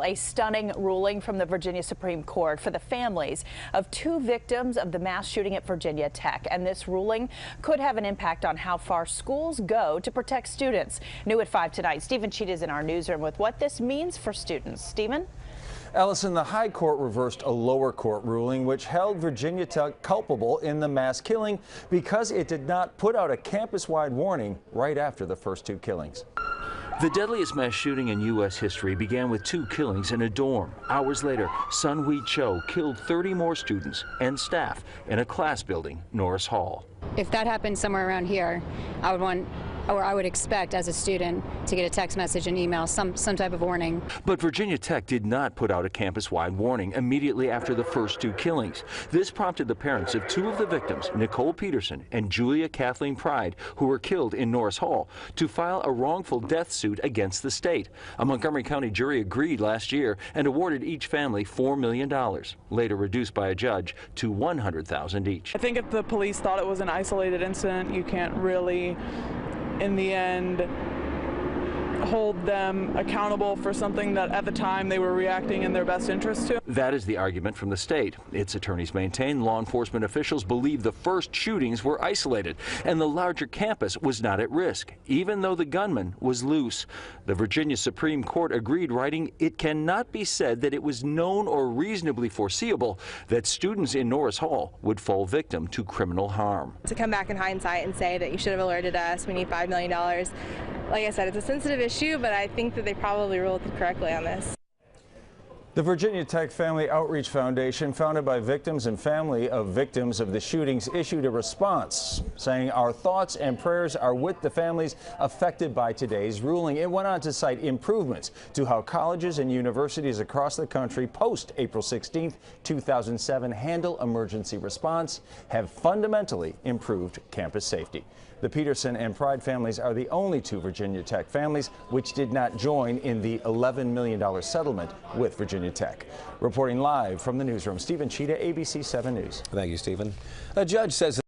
A stunning ruling from the Virginia Supreme Court for the families of two victims of the mass shooting at Virginia Tech. And this ruling could have an impact on how far schools go to protect students. New at 5 tonight, Stephen Cheetah is in our newsroom with what this means for students. Stephen? Allison, the High Court reversed a lower court ruling which held Virginia Tech culpable in the mass killing because it did not put out a campus-wide warning right after the first two killings. The deadliest mass shooting in U.S. history began with two killings in a dorm. Hours later, Sun Wee Cho killed 30 more students and staff in a class building, Norris Hall. If that happened somewhere around here, I would expect as a student to get a text message and email, some type of warning. But Virginia Tech did not put out a campus-wide warning immediately after the first two killings. This prompted the parents of two of the victims, Nicole Peterson and Julia Kathleen Pride, who were killed in Norris Hall, to file a wrongful death suit against the state. A Montgomery County jury agreed last year and awarded each family $4 million, later reduced by a judge to $100,000 each. I think if the police thought it was an isolated incident, you can't really, in the end, hold them accountable for something that at the time they were reacting in their best interest to. That is the argument from the state. Its attorneys maintain law enforcement officials believe the first shootings were isolated and the larger campus was not at risk, even though the gunman was loose. The Virginia Supreme Court agreed, writing, "It cannot be said that it was known or reasonably foreseeable that students in Norris Hall would fall victim to criminal harm." To come back in hindsight and say that you should have alerted us, we need $5 million. Like I said, it's a sensitive issue, but I think that they probably ruled correctly on this. The Virginia Tech Family Outreach Foundation, founded by victims and family of victims of the shootings, issued a response saying, "Our thoughts and prayers are with the families affected by today's ruling." It went on to cite improvements to how colleges and universities across the country post April 16, 2007 handle emergency response have fundamentally improved campus safety. The Peterson and Pride families are the only two Virginia Tech families which did not join in the $11 million settlement with Virginia Tech. Reporting live from the newsroom, Stephen Cheetah, ABC 7 News. Thank you, Stephen. A judge says